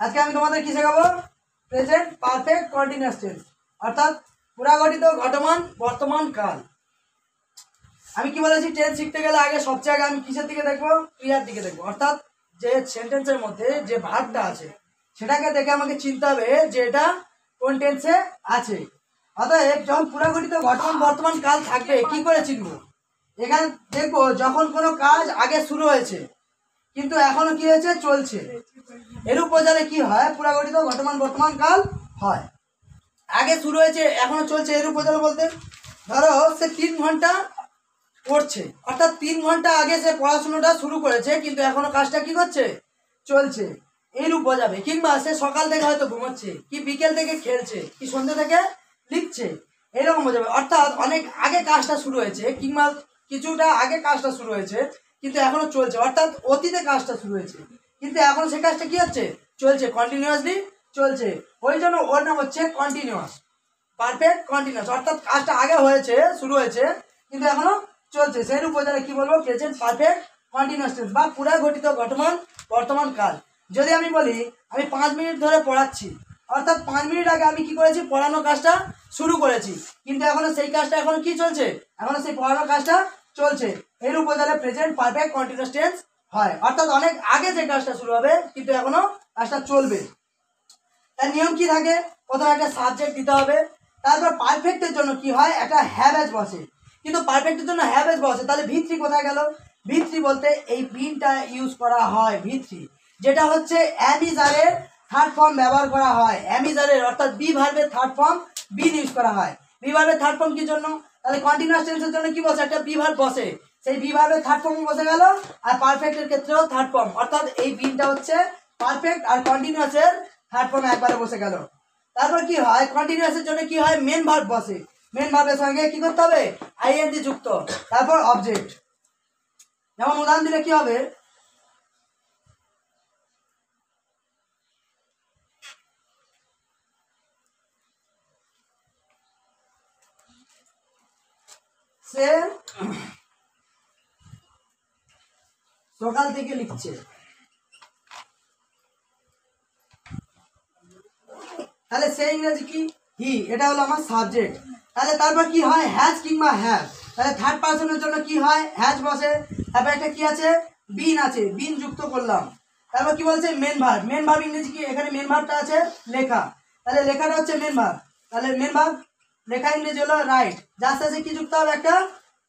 আজকে আমি তোমাদের কি শেখাবো? প্রেজেন্ট পারফেক্ট কন্টিনিউয়াস টেন্স, অর্থাৎ পুরাগঠিত ঘটমান বর্তমান কাল। আমি কি বলেছি, টেন্স শিখতে গেলে আগে সবচেয়ে আগে আমি কিসের দিকে দেখবো? ক্রিয়ার দিকে দেখবো, অর্থাৎ যে সেন্টেন্সের মধ্যে যে ভার্বটা আছে সেটাকে দেখে আমাকে চিনতে হবে যে এটা কোন টেন্সে আছে। অতএব যখন পুরাগঠিত ঘটমান বর্তমান কাল থাকবে কি করে চিনবো? এখানে দেখবো যখন কোনো কাজ আগে শুরু হয়েছে কিন্তু এখনো কি হয়েছে, চলছে, এরূপ বোঝালে কি হয়? পুরাগঠিত ঘটমান বর্তমান কাল হয়। আগে শুরু হয়েছে এখনো চলছে এরূপ বোঝালে বলতে, ধরো সে 3 ঘন্টা পড়ছে, অর্থাৎ 3 ঘন্টা আগে সে পড়াশোনাটা শুরু করেছে কিন্তু এখনো কাজটা কি করছে, চলছে, এইরূপ বোঝাবে। কিংবা সে সকাল থেকে হয়তো ঘুমাচ্ছে, কি বিকেল থেকে খেলছে, কি সন্ধ্যে থেকে লিখছে, এইরকম বোঝাবে। অর্থাৎ অনেক আগে কাজটা শুরু হয়েছে কিংবা কিছুটা আগে কাজটা শুরু হয়েছে কিন্তু এখনো চলছে, অর্থাৎ অতীতে কাজটা শুরু হয়েছে কিন্তু এখনো সে কাজটা কি হচ্ছে, চলছে, কন্টিনিউয়াসলি চলছে। ওই জন্য ওর নাম হচ্ছে কন্টিনিউয়াস, পারফেক্ট কন্টিনিউয়াস, অর্থাৎ কাজটা আগে হয়েছে, শুরু হয়েছে কিন্তু এখনো চলছে, সেইরূপ বোঝালে কি বলবো? প্রেজেন্ট পারফেক্ট কন্টিনিউয়াস টেন্স বা পুরাগঠিত ঘটমান বর্তমান কাল। যদি আমি বলি আমি 5 মিনিট ধরে পড়াচ্ছি, অর্থাৎ 5 মিনিট আগে আমি কি করেছি, পড়ানো কাজটা শুরু করেছি কিন্তু এখনো সেই কাজটা এখনো কি চলছে, এখনো সেই পড়ানোর কাজটা চলছে, এইরূপ বোঝালে প্রেজেন্ট পারফেক্ট কন্টিনিউয়াস টেন্স হয়। অর্থাৎ অনেক আগে যে কাজটা শুরু হবে কিন্তু এখনো কাজটা চলবে। তার নিয়ম কি থাকে? প্রথমে একটা সাবজেক্ট দিতে হবে, তারপর পারফেক্টের জন্য কি হয়, একটা হ্যাভ বসে। কিন্তু পারফেক্টের জন্য হ্যাভ বসে, তাহলে ভিত্রি কোথায় গেল? ভিত্রি বলতে এই বিনটা ইউজ করা হয়, ভিত্রি যেটা হচ্ছে অ্যামিজারের থার্ড ফর্ম ব্যবহার করা হয়, অ্যামিজারের অর্থাৎ বি ভার্বের থার্ড ফর্ম বিন ইউজ করা হয়। বি ভার্বের থার্ড ফর্ম কি জন্য? তাহলে কন্টিনিউয়াস টেন্সের জন্য কি বসে, একটা বি ভার্ব বসে, সেই বি ভার্বের থার্ড ফর্ম বসে গেল। আর পারফেক্টের ক্ষেত্রেও থার্ড ফর্ম, অর্থাৎ এই বিনটা হচ্ছে পারফেক্ট আর কন্টিনিউয়াসের থার্ড ফর্ম একবারে বসে গেল। তারপর কি হয়, কন্টিনিউয়াসের জন্য কি হয়, মেন ভার্ব বসে, মেন ভার্বের সঙ্গে কি করতে হবে, আইএনজি যুক্ত, তারপর অবজেক্ট। যেমন উদাহরণ দিলে কি হবে, সে সকাল থেকে লিখছে, তাহলে সে ইংরেজি কি, হি, এটা হলো আমার সাবজেক্ট। তাহলে তারপর কি হয়, হ্যাজ কিংবা হ্যাভ, তাহলে থার্ড পার্সনের জন্য কি হয়, হ্যাজ বসে, তারপর একটা কি আছে, বিন আছে, বিন যুক্ত করলাম। তারপর কি বলছে, মেন ভার্ব, মেন ভার্ব ইংরেজি কি, এখানে মেন ভার্বটা আছে লেখা, তাহলে লেখাটা হচ্ছে মেন ভার্ব, তাহলে মেন ভার্ব লেখা ইংরেজি হলো রাইট, যার সাথে কি যুক্ত হবে, একটা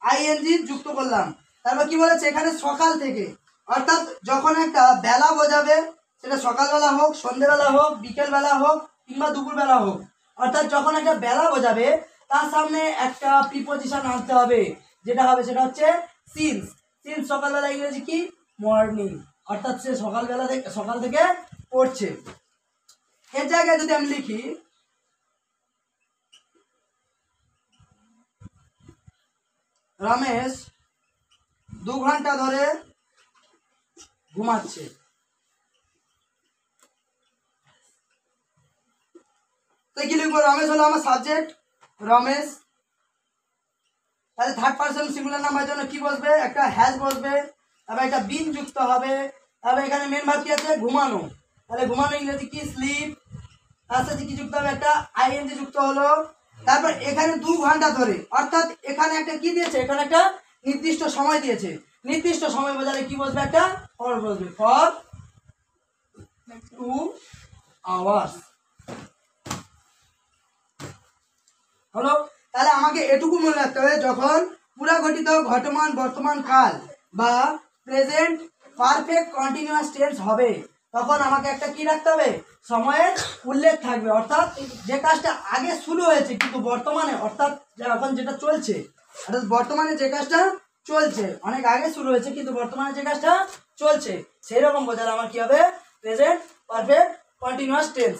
আইএনজি যুক্ত করলাম। তারপর কি বলেছে, এখানে সকাল থেকে, অর্থাৎ যখন একটা বেলা বোঝাবে, সেটা সকালবেলা হোক, সন্ধ্যেবেলা হোক, বিকেলবেলা হোক কিংবা দুপুরবেলা হোক, অর্থাৎ যখন একটা বেলা বোঝাবে তার সামনে একটা প্রিপোজিশন আনতে হবে, যেটা হবে সেটা হচ্ছে সিন্স। সিন্স সকালবেলা ইংরেজি কি, মর্নিং, অর্থাৎ সে সকালবেলা থেকে, সকাল থেকে পড়ছে। এর জায়গায় যদি আমি লিখি রমেশ 2 ঘন্টা ধরে ঘুমাচ্ছে, তাই কি লিখবো, রমেশ হলো আমার সাবজেক্ট, রমেশ, তাহলে থার্ড পার্সন সিঙ্গুলার নাম্বার জন্য কি বসবে, একটা হ্যাজ বসবে, তারপর একটা বিন যুক্ত হবে, তারপর এখানে মেন ভার্ব কি আছে, ঘুমানো, তাহলে ঘুমানো ইংরেজি কি, স্লিপ, তার সাথে কি যুক্ত হবে, একটা আইএনজি যুক্ত হলো। তারপর এখানে 2 ঘন্টা ধরে, অর্থাৎ এখানে একটা কি দিয়েছে, এখানে একটা নির্দিষ্ট সময় দিয়েছে, নির্দিষ্ট সময় বোঝালে কি বসবে, একটা ফর বসবে, ফর 2 আওয়ার্স হলো। তাহলে আমাকে এটুকু মনে রাখতে হবে, যখন পুরাগঠিত ঘটমান বর্তমান কাল বা প্রেজেন্ট পারফেক্ট কন্টিনিউয়াস টেন্স হবে তখন আমাকে একটা কি রাখতে হবে, সময়ের উল্লেখ থাকবে, অর্থাৎ যে কাজটা আগে শুরু হয়েছে কিন্তু বর্তমানে, অর্থাৎ এখন যেটা চলছে, অর্থাৎ বর্তমানে যে কাজটা চলছে, অনেক আগে শুরু হয়েছে কিন্তু বর্তমানে যে কাজটা চলছে, সেই রকম বোঝালে আমার কি হবে, প্রেজেন্ট পারফেক্ট কন্টিনিউয়াস টেন্স।